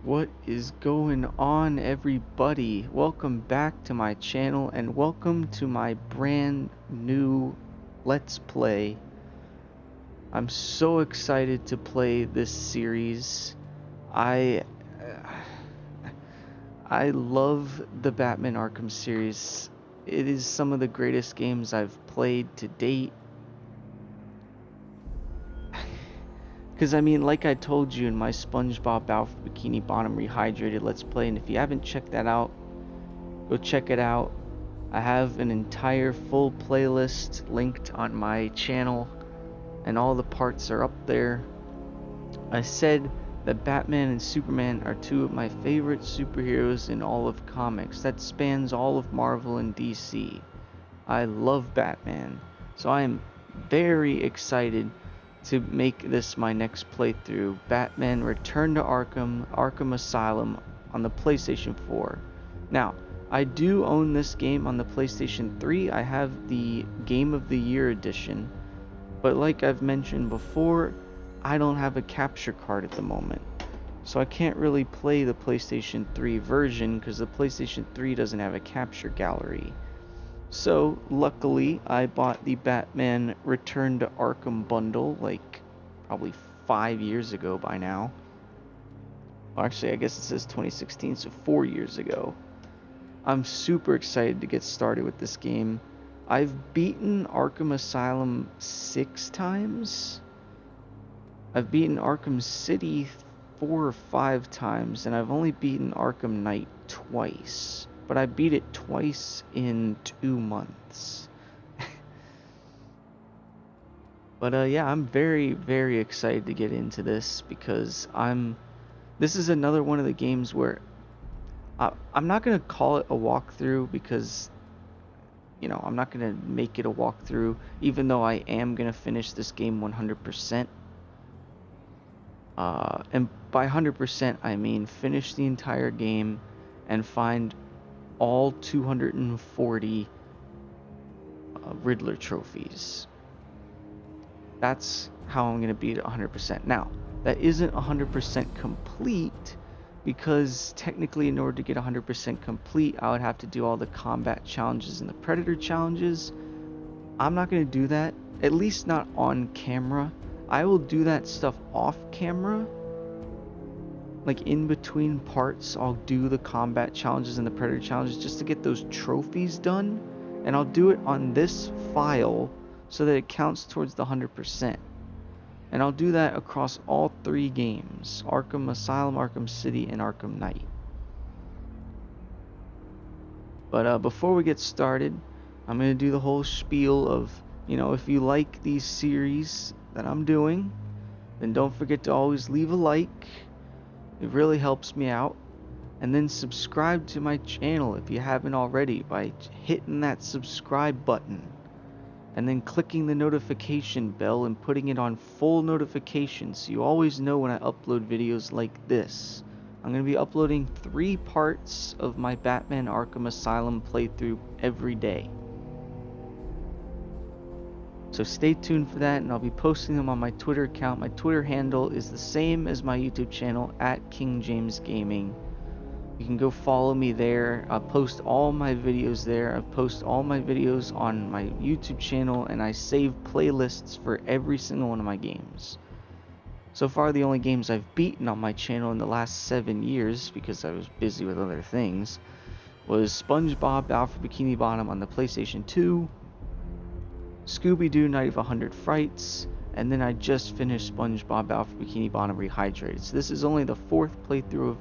What is going on, everybody? Welcome back to my channel and welcome to my brand new Let's Play. I'm so excited to play this series. I love the Batman Arkham series. It is some of the greatest games I've played to date. Because, I mean, like I told you in my SpongeBob Alpha Bikini Bottom Rehydrated Let's Play, and if you haven't checked that out, go check it out. I have an entire full playlist linked on my channel, and all the parts are up there. I said that Batman and Superman are two of my favorite superheroes in all of comics. That spans all of Marvel and DC. I love Batman, so I am very excited to make this my next playthrough. Batman Return to Arkham Asylum on the PlayStation 4. Now, I do own this game on the PlayStation 3. I have the Game of the Year edition, but like I've mentioned before, I don't have a capture card at the moment, so I can't really play the PlayStation 3 version because the PlayStation 3 doesn't have a capture gallery. So, luckily, I bought the Batman Return to Arkham bundle, like, probably 5 years ago by now. Well, actually, I guess it says 2016, so 4 years ago. I'm super excited to get started with this game. I've beaten Arkham Asylum 6 times. I've beaten Arkham City 4 or 5 times, and I've only beaten Arkham Knight twice. But I beat it twice in 2 months. But yeah, I'm very, very excited to get into this because this is another one of the games where I'm not going to call it a walkthrough because, you know, I'm not going to make it a walkthrough, even though I am going to finish this game 100%. And by 100%, I mean finish the entire game and find all 240 Riddler trophies. That's how I'm going to beat it 100%. Now, that isn't 100% complete because technically in order to get 100% complete, I would have to do all the combat challenges and the predator challenges. I'm not going to do that, at least not on camera. I will do that stuff off camera. Like in between parts, I'll do the combat challenges and the predator challenges just to get those trophies done, and I'll do it on this file so that it counts towards the 100%. And I'll do that across all 3 games: Arkham Asylum, Arkham City, and Arkham Knight. But before we get started, I'm going to do the whole spiel of, you know, if you like these series that I'm doing, then don't forget to always leave a like. It really helps me out. And then subscribe to my channel if you haven't already by hitting that subscribe button. And then clicking the notification bell and putting it on full notifications so you always know when I upload videos like this. I'm going to be uploading 3 parts of my Batman Arkham Asylum playthrough every day. So stay tuned for that, and I'll be posting them on my Twitter account. My Twitter handle is the same as my YouTube channel, @KingJamesGaming. You can go follow me there. I post all my videos there. I post all my videos on my YouTube channel, and I save playlists for every single one of my games. So far, the only games I've beaten on my channel in the last 7 years, because I was busy with other things, was SpongeBob Alpha Bikini Bottom on the PlayStation 2, Scooby-Doo Night of 100 Frights, and then I just finished SpongeBob Alpha Bikini Bottom Rehydrated. So this is only the 4th playthrough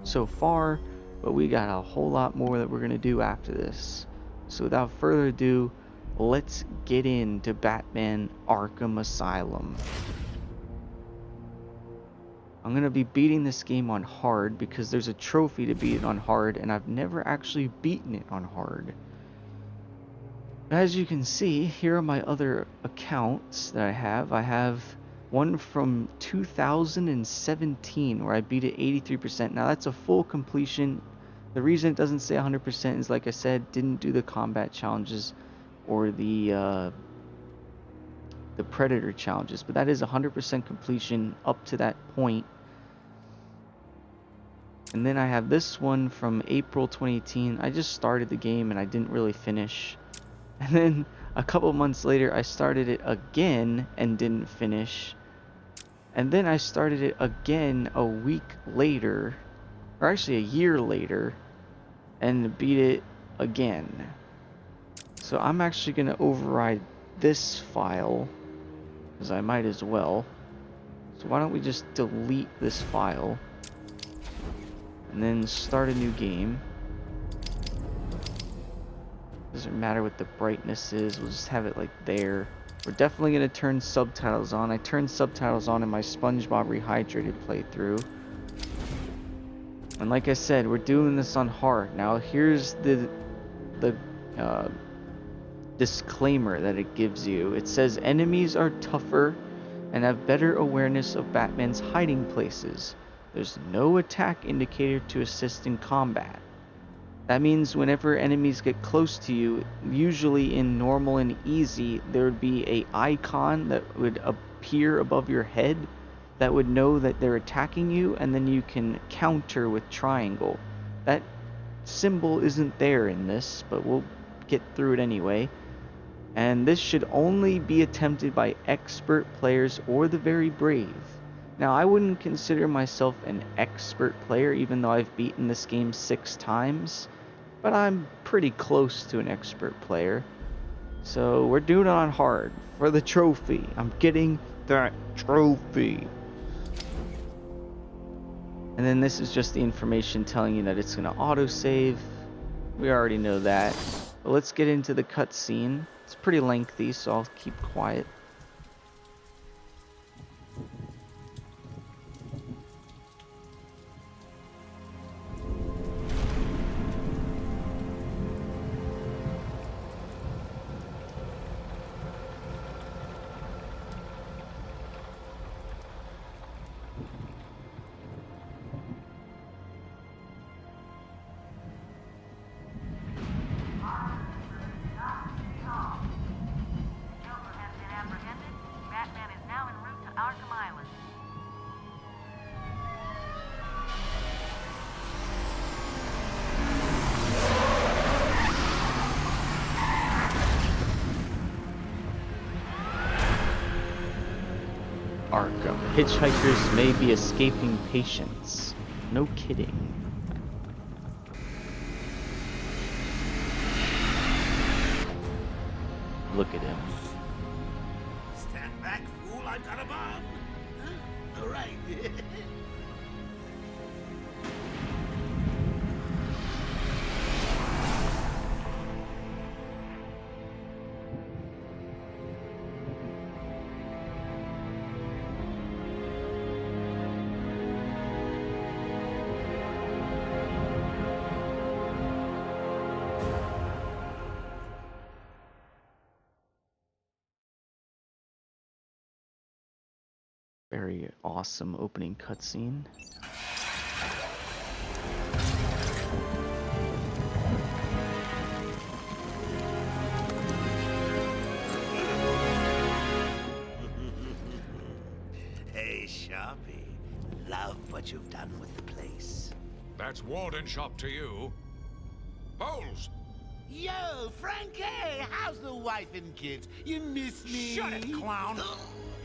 so far, but we got a whole lot more that we're going to do after this. So without further ado, let's get into Batman Arkham Asylum. I'm going to be beating this game on hard because there's a trophy to beat it on hard, and I've never actually beaten it on hard. As you can see, here are my other accounts that I have. I have one from 2017 where I beat it 83%. Now that's a full completion. The reason it doesn't say 100% is, like I said, didn't do the combat challenges or the predator challenges, but that is 100% completion up to that point. And then I have this one from April 2018. I just started the game and I didn't really finish. And then a couple months later, I started it again and didn't finish. And then I started it again a week later, or actually a year later, and beat it again. So I'm actually going to override this file, because I might as well. So why don't we just delete this file, and then start a new game. Doesn't matter what the brightness is, we'll just have it like there. We're definitely going to turn subtitles on. I turned subtitles on in my SpongeBob Rehydrated playthrough. And like I said, we're doing this on hard. Now here's the disclaimer that it gives you. It says enemies are tougher and have better awareness of Batman's hiding places. There's no attack indicator to assist in combat. That means whenever enemies get close to you, usually in normal and easy, there would be an icon that would appear above your head that would know that they're attacking you, and then you can counter with triangle. That symbol isn't there in this, but we'll get through it anyway. And this should only be attempted by expert players or the very brave. Now, I wouldn't consider myself an expert player, even though I've beaten this game 6 times. But I'm pretty close to an expert player. So we're doing it on hard for the trophy. I'm getting that trophy. And then this is just the information telling you that it's going to autosave. We already know that. But let's get into the cutscene. It's pretty lengthy, so I'll keep quiet. Arkham Island. Arkham. Hitchhikers may be escaping patients. No kidding. Look at him. Stand back, fool, I've got a bomb! Huh? All right. Very awesome opening cutscene. Hey, Sharpie. Love what you've done with the place. That's Warden shop to you. Bowles! Yo, Frankie! How's the wife and kids? You miss me? Shut it, clown!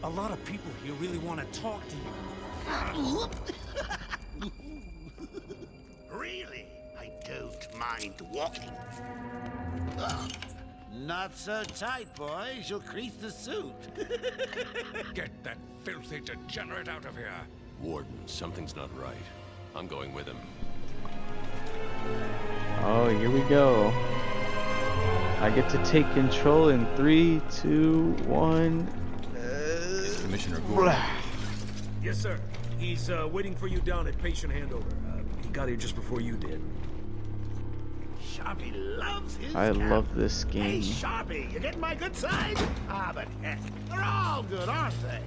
A lot of people here really want to talk to you. Really? I don't mind walking. Not so tight, boys. You'll crease the suit. Get that filthy degenerate out of here. Warden, something's not right. I'm going with him. Oh, here we go. I get to take control in 3, 2, 1. Is Commissioner Gordon? Yes, sir. He's waiting for you down at patient handover. He got here just before you did. Sharpie loves his I camp. love this Hey, game. Sharpie, you getting my good side? Ah, but heck, they're all good, aren't they?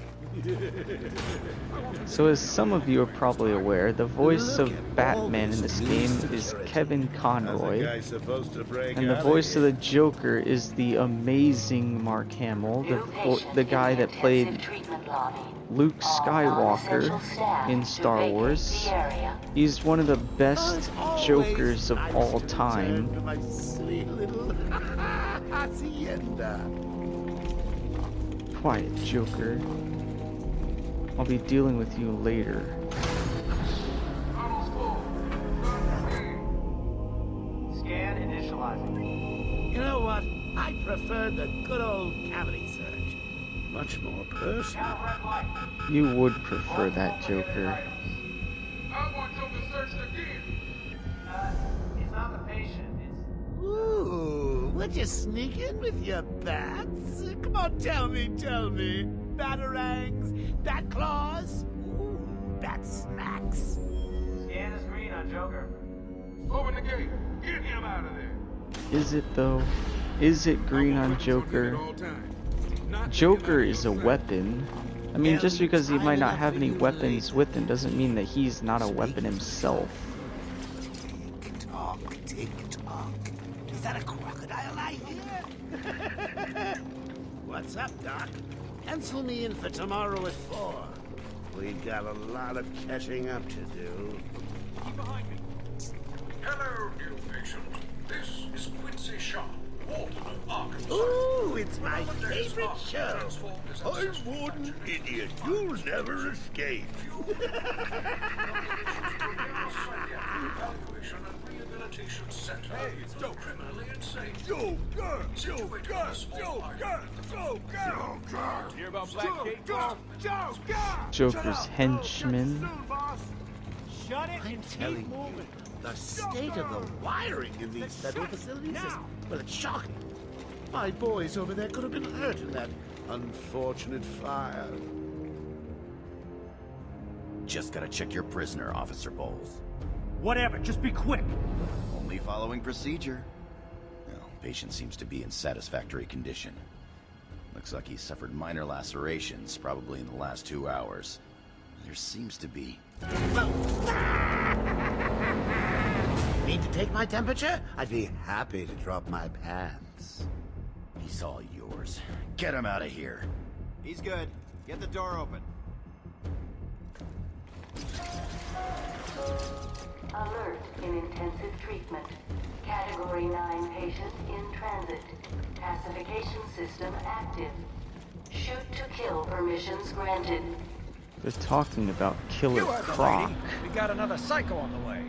So as some of you are probably aware, the voice of Batman in this game is Kevin Conroy, and the voice of the Joker is the amazing Mark Hamill, the guy that played Luke Skywalker in Star Wars. He's one of the best Jokers of all time. Quiet, Joker. I'll be dealing with you later. Scan initializing. You know what? I prefer the good old cavity search. Much more personal. You would prefer that, Joker. I want you to search the gear. It's not the patient, it's... Ooh, would you sneak in with your bats? Come on, tell me. Batarangs, bat claws, ooh, bat smacks. Scan is green on Joker. Open the gate. Get him out of there. Is it though? Is it green on Joker? Joker is a weapon. I mean, just because he might not have any weapons with him doesn't mean that he's not a weapon himself. Tick tock. Is that a crocodile I hear? What's up, Doc? Pencil me in for tomorrow at 4. We've got a lot of catching up to do. Keep behind me. Hello, new patient. This is Quincy Shaw, Warden of Arkham Asylum. Ooh, it's my favorite show. I'm Warden Idiot. You'll never escape. Evaluation and Rehabilitation Center. Hey, it's Joker. Criminally insane. Joker! Hear about Black Gate? Joker's henchman. Shut it I'm and keep telling you, moving. the state of the wiring in these federal facilities is, well, it's shocking. My boys over there could have been hurt in that unfortunate fire. Just gotta check your prisoner, Officer Bowles. Whatever, just be quick. Only following procedure. Well, patient seems to be in satisfactory condition. Looks like he suffered minor lacerations, probably in the last 2 hours. There seems to be... Need to take my temperature? I'd be happy to drop my pants. He's all yours. Get him out of here. He's good. Get the door open. Alert in intensive treatment. Category 9 patient in transit. Pacification system active. Shoot to kill permissions granted. They're talking about Killer Croc. We got another psycho on the way.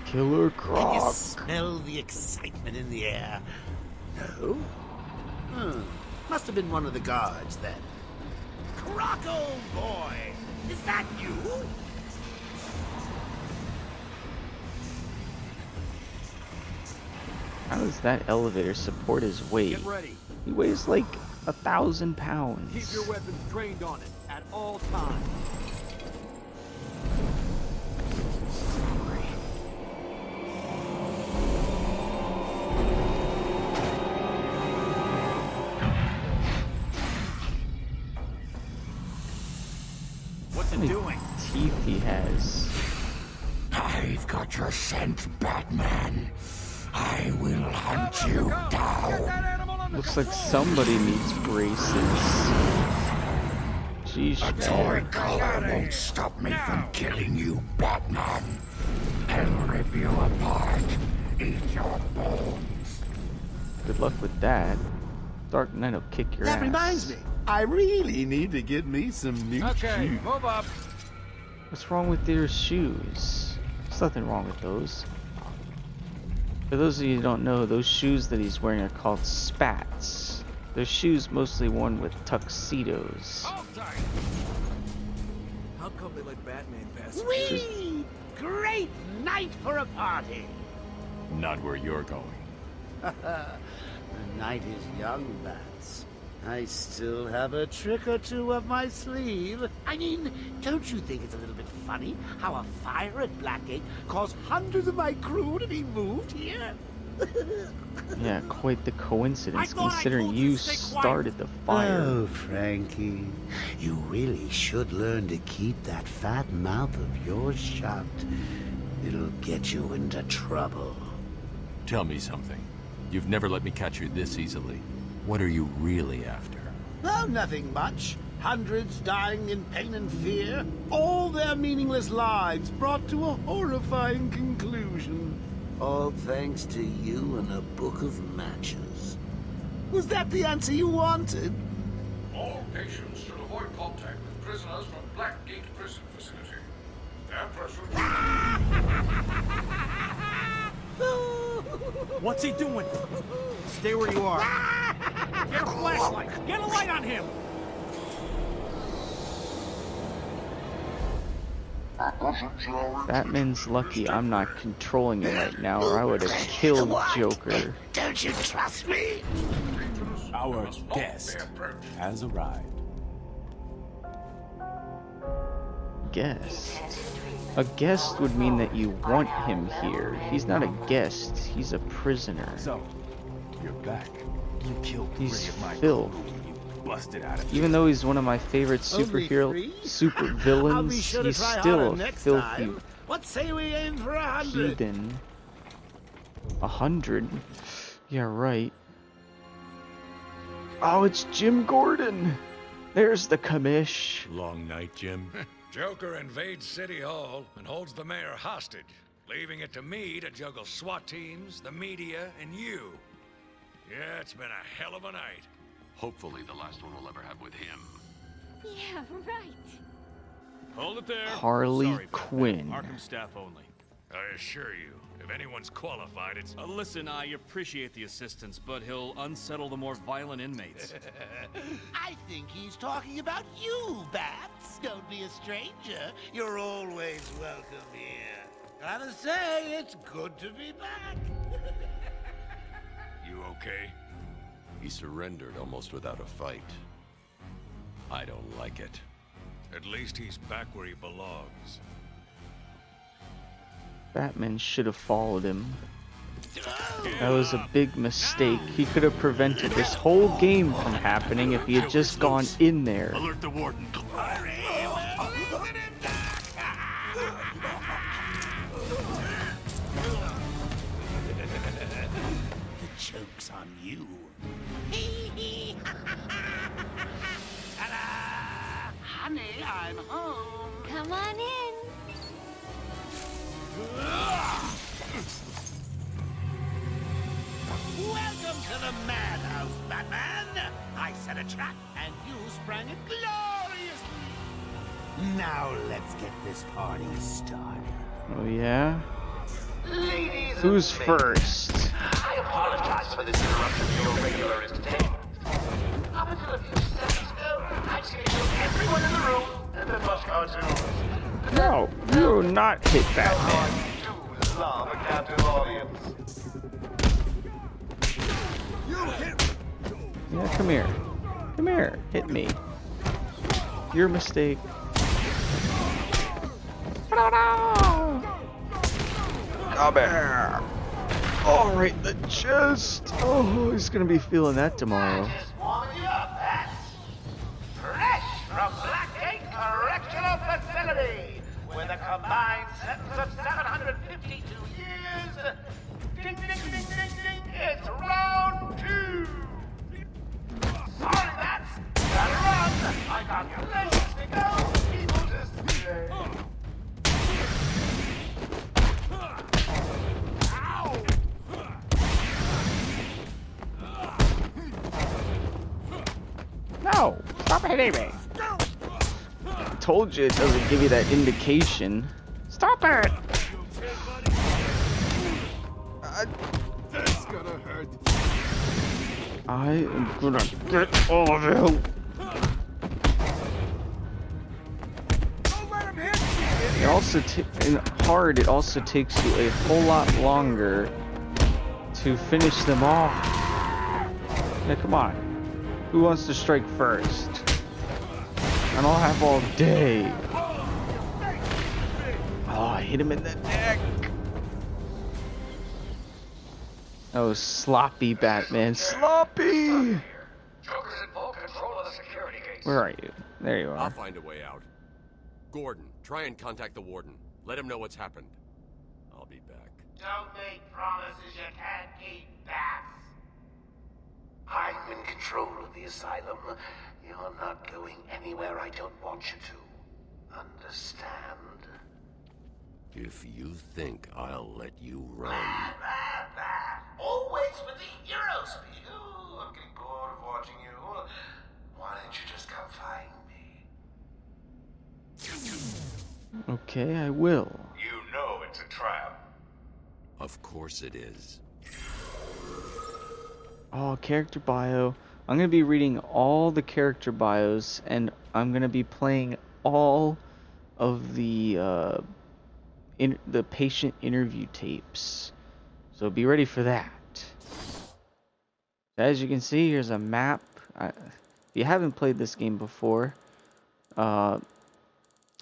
Killer Can you Croc. smell the excitement in the air? No? Must have been one of the guards then. Croco boy! Is that you? How does that elevator support his weight? Get ready. He weighs like 1,000 pounds. Keep your weapons trained on it at all times. What's it doing? Teeth he has. I've got your scent, Batman. I will hunt you down. Looks like somebody needs braces. Sheesh, A man. toy collar won't stop me from killing you, Batman. I'll rip you apart, eat your bones. Good luck with that. Dark Knight will kick your ass. That reminds me. I really need to get me some new shoes. Move up. What's wrong with your shoes? There's nothing wrong with those. For those of you who don't know, those shoes that he's wearing are called spats. They're shoes mostly worn with tuxedos. How come they let Batman pass? Whee! Great night for a party. Not where you're going. The night is young, Bats. I still have a trick or two up my sleeve. I mean, don't you think it's a little bit funny how a fire at Blackgate caused hundreds of my crew to be moved here? Yeah, quite the coincidence, I considering told you you to stay quiet. started the fire. Oh, Frankie, you really should learn to keep that fat mouth of yours shut. It'll get you into trouble. Tell me something. You've never let me catch you this easily. What are you really after? Oh, nothing much. Hundreds dying in pain and fear. All their meaningless lives brought to a horrifying conclusion. All thanks to you and a book of matches. Was that the answer you wanted? All patients should avoid contact with prisoners from Blackgate Prison Facility. Their presence... What's he doing? Stay where you are. Get a flashlight. Get a light on him. Batman's lucky I'm not controlling him right now, or I would have killed Joker. Don't you trust me? Our guest has arrived. Guest? A guest would mean that you want him here. He's not a guest, he's a prisoner. So, you're back. You killed He's three of my filth. crew. You busted out of Even though he's one of my favorite superhero super villains, I'll be sure to he's try still harder a next filthy time. What say we aim for 100? heathen. 100? Yeah, right. Oh, it's Jim Gordon! There's the commish. Long night, Jim. Joker invades City Hall and holds the mayor hostage, leaving it to me to juggle SWAT teams, the media, and you. Yeah, it's been a hell of a night. Hopefully the last one we'll ever have with him. Yeah, right. Hold it there. Harley Sorry, Quinn. Arkham staff only. I assure you, if anyone's qualified, it's... Listen, I appreciate the assistance, but he'll unsettle the more violent inmates. I think he's talking about you, Bats. Don't be a stranger. You're always welcome here. Gotta say, it's good to be back. You okay? He surrendered almost without a fight. I don't like it. At least he's back where he belongs. Batman should have followed him. That was a big mistake. He could have prevented this whole game from happening if he had just gone in there. Alert the Warden. The joke's on you. Ta-da! Honey, I'm home. Come on in. Welcome to the madhouse, Batman! I set a trap, and you sprang it gloriously! Now let's get this party started. Oh yeah? Ladies Who's and first? I apologize for this interruption to your regular entertainment. Up until a few seconds ago, I'd scheduled everyone in the room and then watch cartoons. No, you do not hit Batman. I do love a captive audience. Yeah, come here. Come here. Hit me. Your mistake. Come here. Oh, right in the chest. Oh, he's gonna be feeling that tomorrow. Just warming you up, Bats. Fresh from Blackgate Correctional Facility, with a combined sentence of 752 years. Ding, ding, ding, ding, ding. It's round 2. Sorry, Bats. Gotta run. I got places to go. People just today. No, stop hitting me. I told you it doesn't give you that indication. Stop it. That's gonna hurt. I am gonna get all of you. It also in hard. It also takes you a whole lot longer to finish them off. Now come on, who wants to strike first? I don't have all day. Oh, I hit him in the neck. Oh, sloppy Batman. Sloppy! Joker's in full control of the security gates. Where are you? There you I'll are. find a way out. Gordon, try and contact the Warden. Let him know what's happened. I'll be back. Don't make promises you can't keep, Bats. I'm in control of the asylum. You're not going anywhere I don't want you to. Understand? If you think I'll let you run... Always with the hero speak. Ooh, I'm getting bored of watching you. Why don't you just come find me? Okay, I will. You know it's a trap. Of course it is. Oh, character bio. I'm going to be reading all the character bios, and I'm going to be playing all of the patient interview tapes. So be ready for that. As you can see, here's a map. If you haven't played this game before,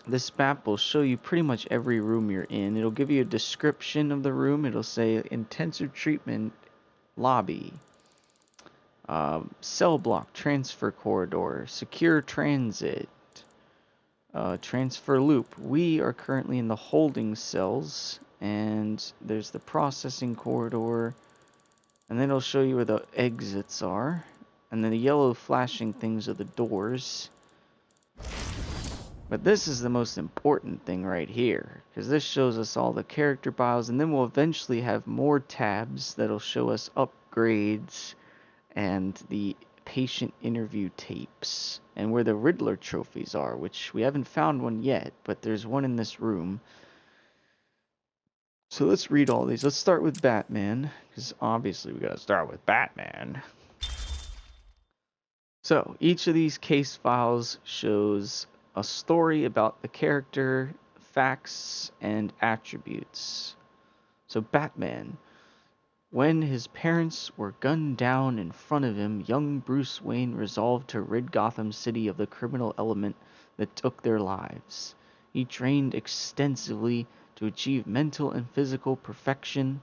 this map will show you pretty much every room you're in. It'll give you a description of the room. It'll say intensive treatment lobby, cell block, transfer corridor, secure transit, transfer loop. We are currently in the holding cells, and there's the processing corridor, and then it'll show you where the exits are, and then the yellow flashing things are the doors. But this is the most important thing right here, because this shows us all the character bios, and then we'll eventually have more tabs that'll show us upgrades and the patient interview tapes, and where the Riddler trophies are, which we haven't found one yet, but there's one in this room. So let's read all these. Let's start with Batman, because obviously we gotta start with Batman. So each of these case files shows a story about the character, facts, and attributes. So Batman. When his parents were gunned down in front of him, young Bruce Wayne resolved to rid Gotham City of the criminal element that took their lives. He trained extensively to achieve mental and physical perfection.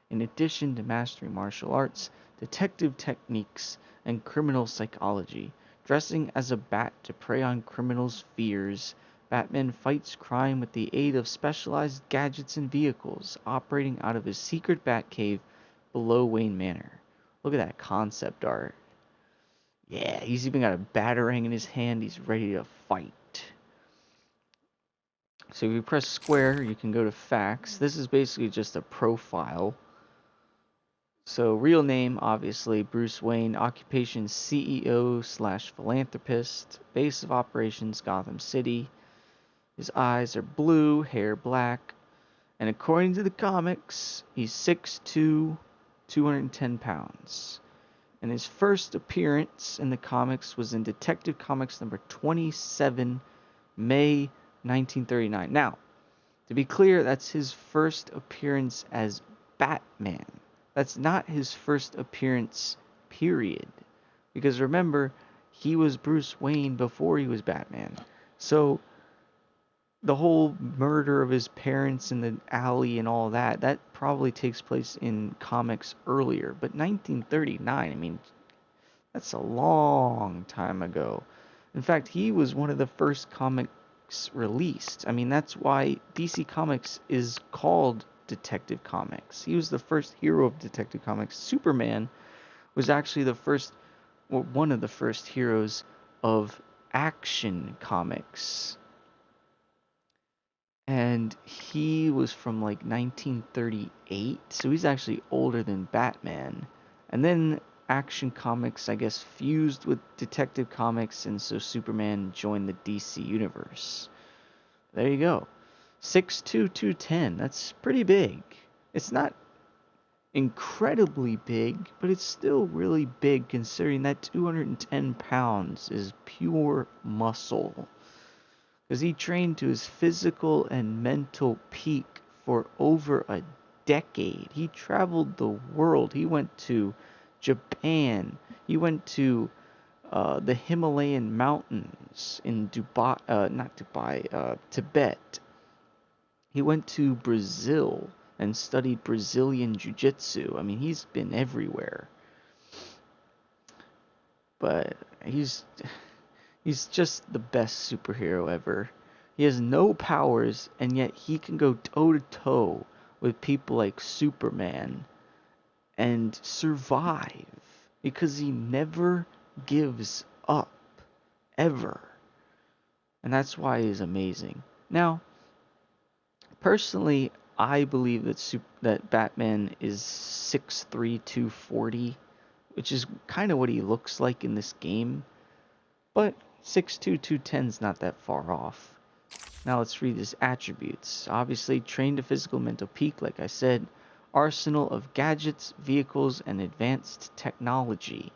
In addition to mastering martial arts, detective techniques, and criminal psychology, dressing as a bat to prey on criminals' fears, Batman fights crime with the aid of specialized gadgets and vehicles, operating out of his secret Batcave below Wayne Manor. Look at that concept art. Yeah, he's even got a batarang in his hand. He's ready to fight. So if you press square, you can go to facts. This is basically just a profile. So real name, obviously, Bruce Wayne. Occupation, CEO/philanthropist. Base of operations, Gotham City. His eyes are blue, hair black. And according to the comics, he's 6'2", 210 pounds. And his first appearance in the comics was in Detective Comics number 27, May 1939. Now, to be clear, that's his first appearance as Batman. That's not his first appearance, period. Because remember, he was Bruce Wayne before he was Batman. So the whole murder of his parents in the alley and all that, that probably takes place in comics earlier. But 1939, I mean, that's a long time ago. In fact, he was one of the first comics released. I mean, that's why DC Comics is called Detective Comics. He was the first hero of Detective Comics. Superman was actually the first, or one of the first heroes of Action Comics. And he was from like 1938, so he's actually older than Batman. And then Action Comics, I guess, fused with Detective Comics, and so Superman joined the DC universe. There you go. 6'2", 210. That's pretty big. It's not incredibly big, but it's still really big considering that 210 pounds is pure muscle. Because he trained to his physical and mental peak for over a decade. He traveled the world. He went to Japan. He went to the Himalayan mountains in Tibet. He went to Brazil, and studied Brazilian Jiu-Jitsu. I mean, he's been everywhere. But he's just the best superhero ever. He has no powers, and yet he can go toe-to-toe with people like Superman and survive because he never gives up, ever. And that's why he's amazing. Now, personally, I believe that Batman is 6'3", 240, which is kind of what he looks like in this game. But 6'2", 210 is not that far off. Now let's read his attributes. Obviously, trained to physical mental peak, like I said. Arsenal of gadgets, vehicles, and advanced technology.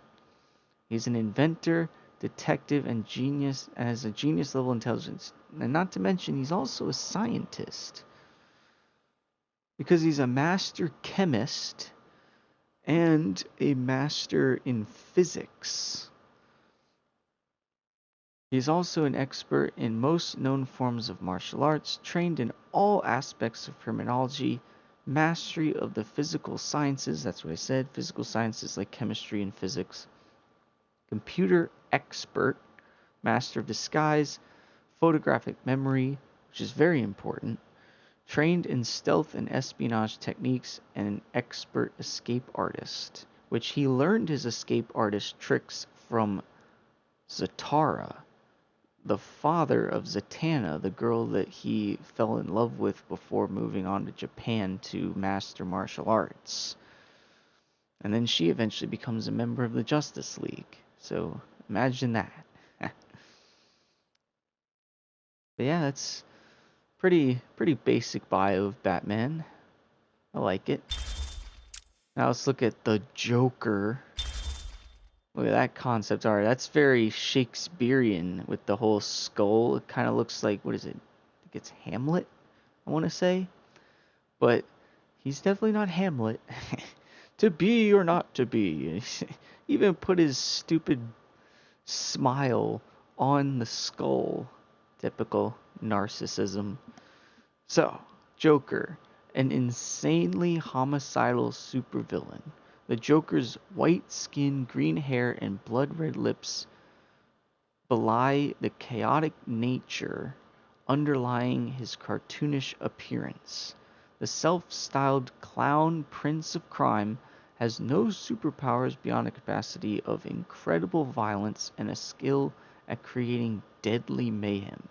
He's an inventor, detective, and genius, and has a genius level intelligence. And not to mention, he's also a scientist. Because he's a master chemist and a master in physics. He's also an expert in most known forms of martial arts, trained in all aspects of criminology, mastery of the physical sciences, that's what I said, physical sciences like chemistry and physics, computer expert, master of disguise, photographic memory, which is very important, trained in stealth and espionage techniques, and an expert escape artist, which he learned his escape artist tricks from Zatara, the father of Zatanna, the girl that he fell in love with before moving on to Japan to master martial arts. And then she eventually becomes a member of the Justice League. So imagine that. But yeah, that's pretty basic bio of Batman. I like it. Now let's look at the Joker. Look at that concept art. That's very Shakespearean with the whole skull. It kind of looks like, what is it? I think it's Hamlet, I want to say. But he's definitely not Hamlet. To be or not to be. Even put his stupid smile on the skull. Typical narcissism. So, Joker, an insanely homicidal supervillain. The Joker's white skin, green hair, and blood-red lips belie the chaotic nature underlying his cartoonish appearance. The self-styled clown prince of crime has no superpowers beyond a capacity of incredible violence and a skill at creating deadly mayhem.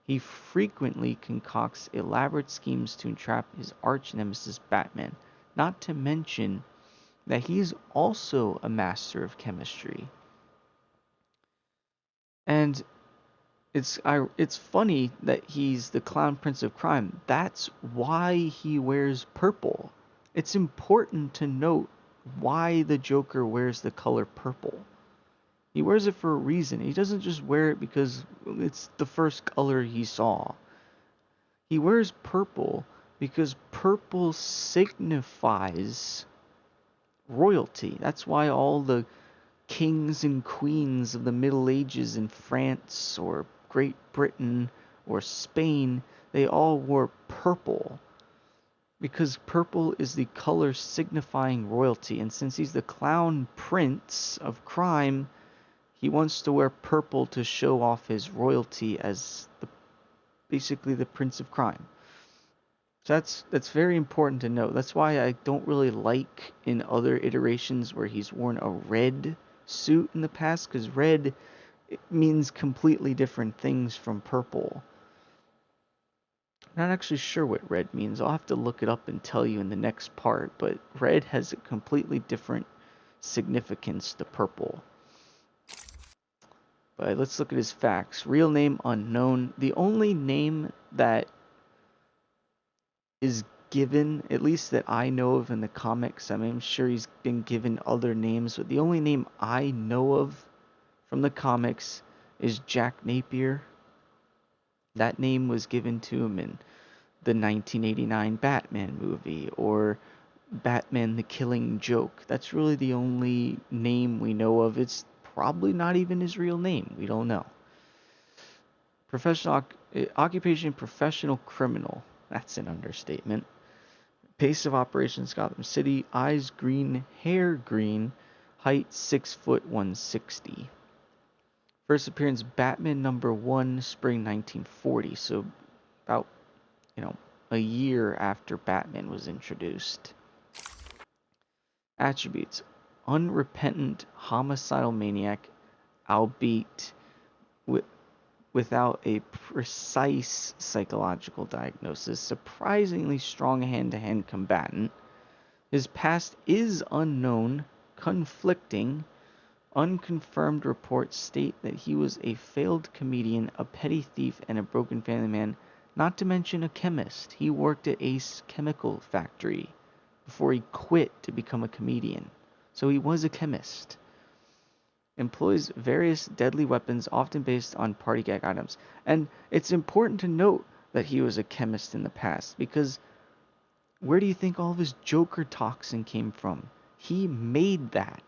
He frequently concocts elaborate schemes to entrap his arch-nemesis Batman, not to mention that he's also a master of chemistry. And it's funny that he's the clown prince of crime. That's why he wears purple. It's important to note why the Joker wears the color purple. He wears it for a reason. He doesn't just wear it because it's the first color he saw. He wears purple because purple signifies royalty. That's why all the kings and queens of the Middle Ages in France or Great Britain or Spain, they all wore purple. Because purple is the color signifying royalty. And since he's the clown prince of crime, he wants to wear purple to show off his royalty as basically the prince of crime. So that's very important to note. That's why I don't really like in other iterations where he's worn a red suit in the past, because red means completely different things from purple. I'm not actually sure what red means. I'll have to look it up and tell you in the next part, but red has a completely different significance to purple. But let's look at his facts. Real name unknown. The only name that is given, at least that I know of in the comics, I mean, I'm sure he's been given other names, but the only name I know of from the comics is Jack Napier. That name was given to him in the 1989 Batman movie, or Batman the Killing Joke. That's really the only name we know of. It's probably not even his real name. We don't know. Professional occupation, professional criminal. That's an understatement. Base of operations Gotham City. Eyes green, hair green. Height 6 foot 160. First appearance Batman #1, spring 1940. So about, a year after Batman was introduced. Attributes: unrepentant homicidal maniac, albeit without a precise psychological diagnosis, surprisingly strong hand-to-hand combatant. His past is unknown, conflicting. Unconfirmed reports state that he was a failed comedian, a petty thief, and a broken family man, not to mention a chemist. He worked at Ace Chemical Factory before he quit to become a comedian. So he was a chemist. Employs various deadly weapons, often based on party gag items. And it's important to note that he was a chemist in the past, because where do you think all of his Joker toxin came from? He made that.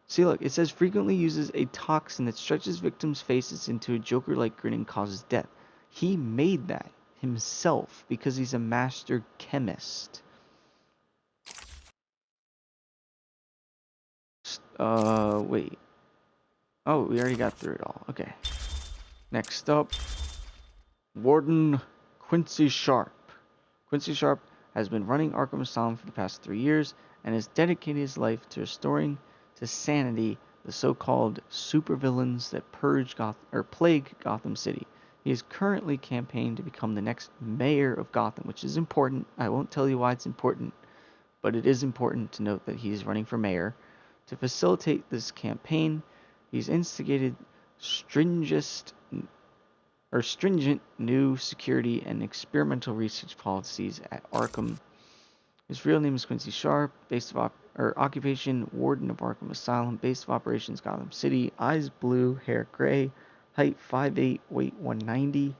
See, look, it says frequently uses a toxin that stretches victims' faces into a Joker-like grin and causes death. He made that himself because he's a master chemist. Wait. Oh, we already got through it all. Okay. Next up, Warden Quincy Sharp. Quincy Sharp has been running Arkham Asylum for the past 3 years and has dedicated his life to restoring to sanity the so-called supervillains that plague Gotham City. He is currently campaigning to become the next mayor of Gotham, which is important. I won't tell you why it's important, but it is important to note that he is running for mayor. To facilitate this campaign, he's instigated stringent new security and experimental research policies at Arkham. His real name is Quincy Sharp, occupation Warden of Arkham Asylum, base of operations Gotham City, eyes blue, hair gray, height 5'8", weight 190.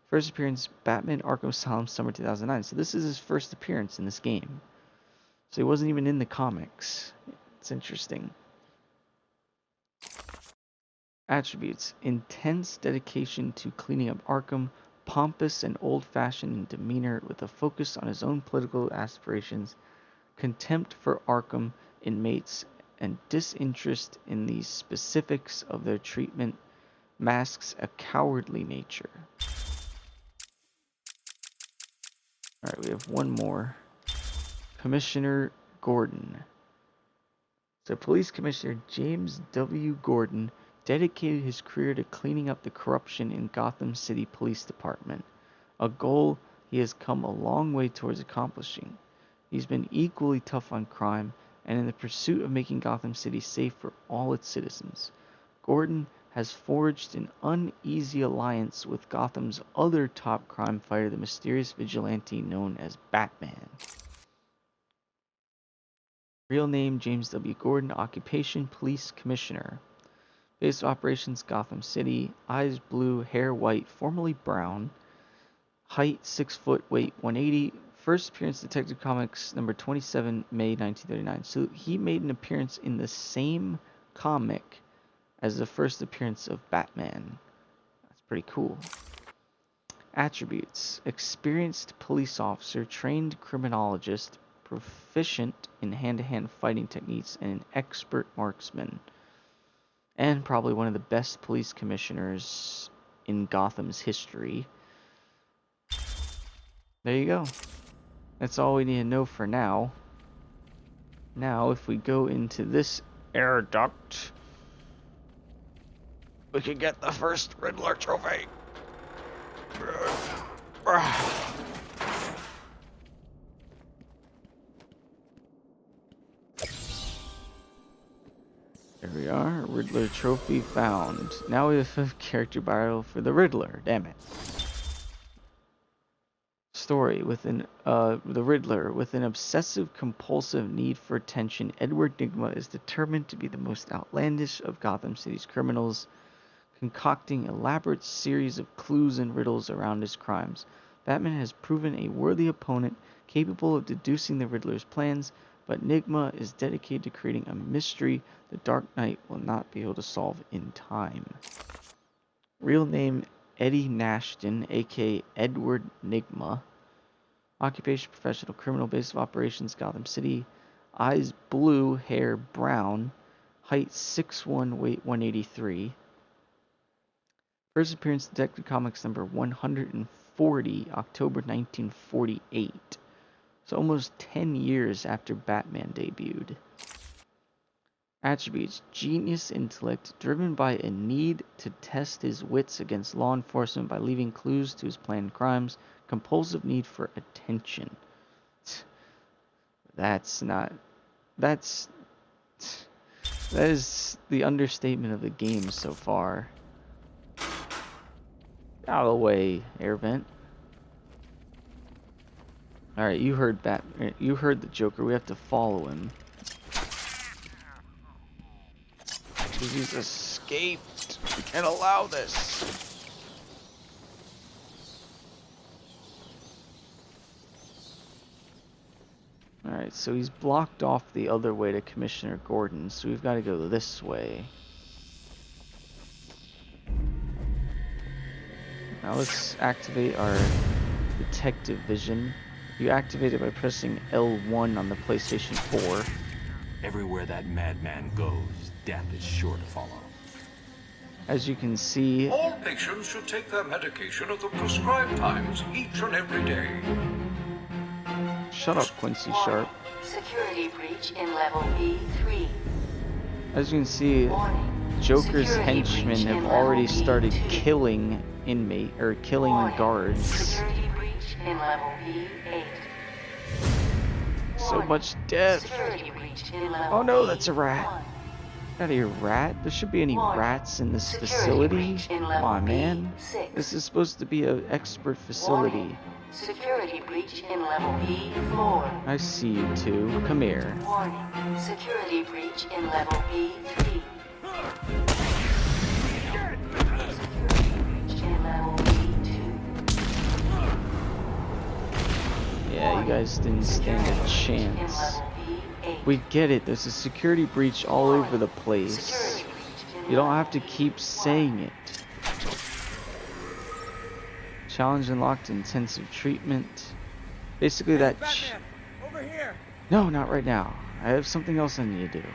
First appearance Batman Arkham Asylum, summer 2009. So this is his first appearance in this game. So he wasn't even in the comics. It's interesting. Attributes: intense dedication to cleaning up Arkham, pompous and old-fashioned in demeanor with a focus on his own political aspirations, contempt for Arkham inmates, and disinterest in the specifics of their treatment, masks a cowardly nature. Alright, we have one more. Commissioner Gordon. So Police Commissioner James W. Gordon dedicated his career to cleaning up the corruption in Gotham City Police Department, a goal he has come a long way towards accomplishing. He's been equally tough on crime and in the pursuit of making Gotham City safe for all its citizens. Gordon has forged an uneasy alliance with Gotham's other top crime fighter, the mysterious vigilante known as Batman. Real name James W. Gordon, occupation Police Commissioner. Base of operations Gotham City, eyes blue, hair white, formerly brown, height 6 foot, weight 180. First appearance Detective Comics number 27, May 1939. So he made an appearance in the same comic as the first appearance of Batman. That's pretty cool. Attributes: experienced police officer, trained criminologist, proficient in hand-to-hand fighting techniques, and an expert marksman. And probably one of the best police commissioners in Gotham's history. There you go. That's all we need to know for now. Now, if we go into this air duct, we can get the first Riddler trophy. There we are, Riddler trophy found. Now we have a character bio for the Riddler, damn it. Story: the Riddler, with an obsessive-compulsive need for attention, Edward Nygma is determined to be the most outlandish of Gotham City's criminals, concocting elaborate series of clues and riddles around his crimes. Batman has proven a worthy opponent, capable of deducing the Riddler's plans, but Nygma is dedicated to creating a mystery the Dark Knight will not be able to solve in time. Real name Eddie Nashton, aka Edward Nygma. Occupation, professional criminal. Base of operations, Gotham City. Eyes blue, hair brown. Height 6'1", weight 183. First appearance, Detective Comics number 140, October 1948. So almost 10 years after Batman debuted. Attributes: genius intellect, driven by a need to test his wits against law enforcement by leaving clues to his planned crimes, compulsive need for attention. That is the understatement of the game so far. Out of the way, air vent. Alright, you heard the Joker. We have to follow him. Because he's escaped. We can't allow this. Alright, so he's blocked off the other way to Commissioner Gordon, so we've got to go this way. Now let's activate our detective vision. You activate it by pressing L1 on the PlayStation 4. Everywhere that madman goes, death is sure to follow. As you can see... All patients should take their medication at the prescribed times each and every day. Shut up, Quincy Sharp. Security breach in level B3. As you can see, Joker's henchmen have already started killing guards. Security breach in level B8. So much death. Security breach in level Oh no, that's a rat. B1. Out of here, rat. There should be any rats in this facility. Come on, man. This is supposed to be an expert facility. Security breach in level B4. I see you two. Come here. Warning. Security breach in level B3. Security breach in level B2. Yeah, you guys didn't stand a chance. We get it. There's a security breach all over the place. You don't have to keep saying it. Challenge unlocked, intensive treatment. Basically that... Batman, over here. No, not right now. I have something else I need to do.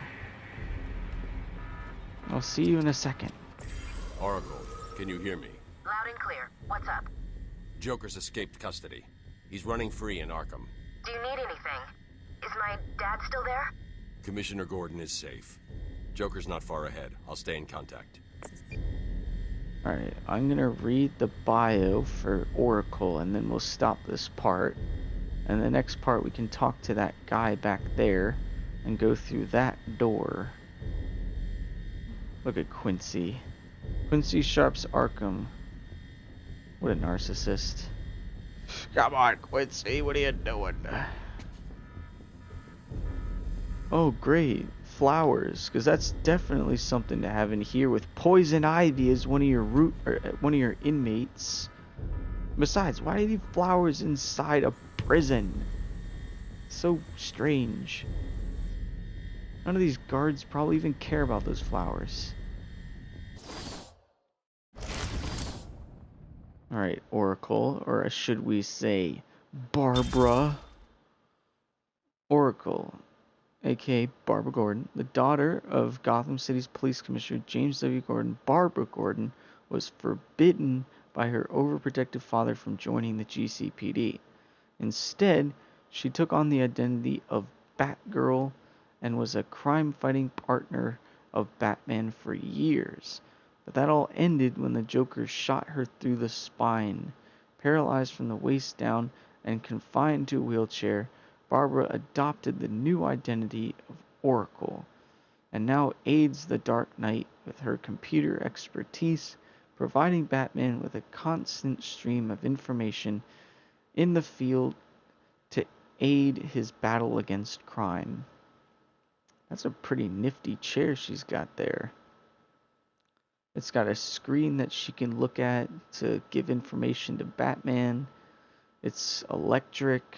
I'll see you in a second. Oracle, can you hear me? Loud and clear. What's up? Joker's escaped custody. He's running free in Arkham. Do you need anything? Is my dad still there? Commissioner Gordon is safe. Joker's not far ahead. I'll stay in contact. Alright, I'm gonna read the bio for Oracle and then we'll stop this part. And the next part we can talk to that guy back there and go through that door. Look at Quincy. Quincy Sharp's Arkham. What a narcissist. Come on, Quincy, what are you doing? Oh, great. Flowers, because that's definitely something to have in here with poison ivy as one of your inmates. Besides, why do you leave flowers inside a prison? So strange. None of these guards probably even care about those flowers. Alright, Oracle, or should we say Barbara? Oracle, aka Barbara Gordon, the daughter of Gotham City's police commissioner James W. Gordon. Barbara Gordon was forbidden by her overprotective father from joining the GCPD. Instead, she took on the identity of Batgirl and was a crime-fighting partner of Batman for years. But that all ended when the Joker shot her through the spine. Paralyzed from the waist down and confined to a wheelchair, Barbara adopted the new identity of Oracle, and now aids the Dark Knight with her computer expertise, providing Batman with a constant stream of information in the field to aid his battle against crime. That's a pretty nifty chair she's got there. It's got a screen that she can look at to give information to Batman. It's electric.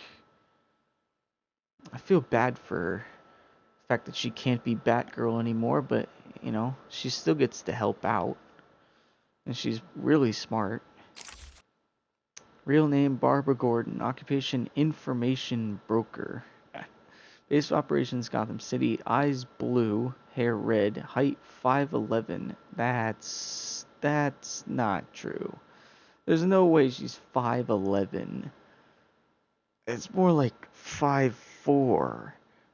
I feel bad for her. The fact that she can't be Batgirl anymore, but, you know, she still gets to help out. And she's really smart. Real name Barbara Gordon. Occupation information broker. Base of operations Gotham City. Eyes blue, hair red, height 5'11". That's not true. There's no way she's 5'11". It's more like 5'4",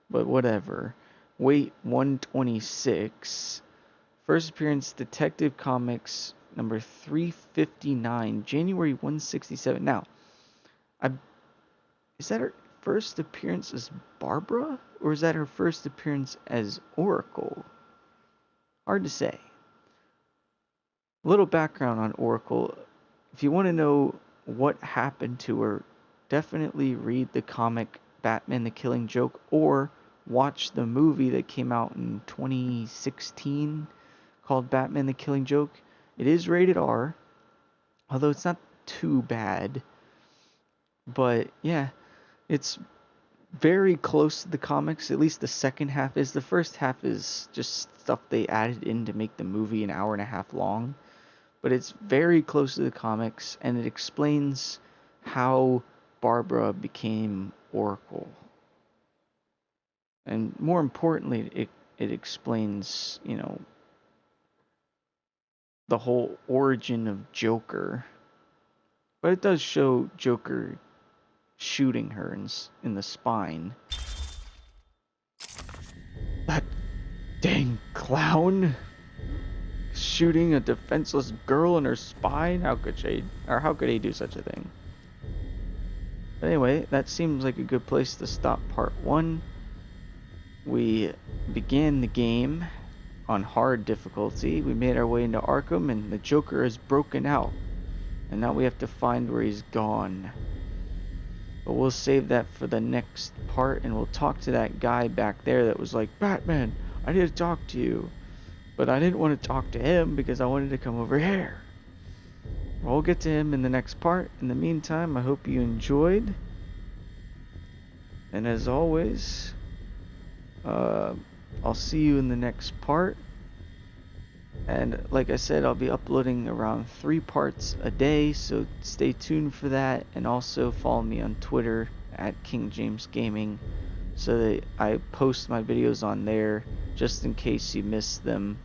but whatever. Weight 126. First appearance Detective Comics number 359, January 167. Now, is that her first appearance as Barbara, or is that her first appearance as Oracle? Hard to say. A little background on Oracle. If you want to know what happened to her, definitely read the comic Batman the Killing Joke or watch the movie that came out in 2016 called Batman the Killing Joke. It is rated R, although it's not too bad. But yeah, it's very close to the comics. At least the second half is. The first half is just stuff they added in to make the movie an hour and a half long. But it's very close to the comics, and it explains how Barbara became Oracle. And more importantly, it explains, the whole origin of Joker. But it does show Joker shooting her in the spine. That dang clown shooting a defenseless girl in her spine. How could he do such a thing? But anyway, that seems like a good place to stop part 1. We began the game on hard difficulty. We made our way into Arkham, and the Joker has broken out. And now we have to find where he's gone. But we'll save that for the next part, and we'll talk to that guy back there that was like, Batman, I need to talk to you. But I didn't want to talk to him because I wanted to come over here. We'll get to him in the next part. In the meantime, I hope you enjoyed. And as always, I'll see you in the next part. And like I said, I'll be uploading around 3 parts a day, so stay tuned for that. And also follow me on Twitter at King James Gaming, so that I post my videos on there just in case you missed them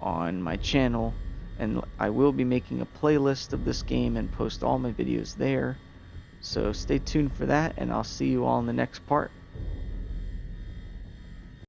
on my channel. And I will be making a playlist of this game and post all my videos there. So stay tuned for that, and I'll see you all in the next part.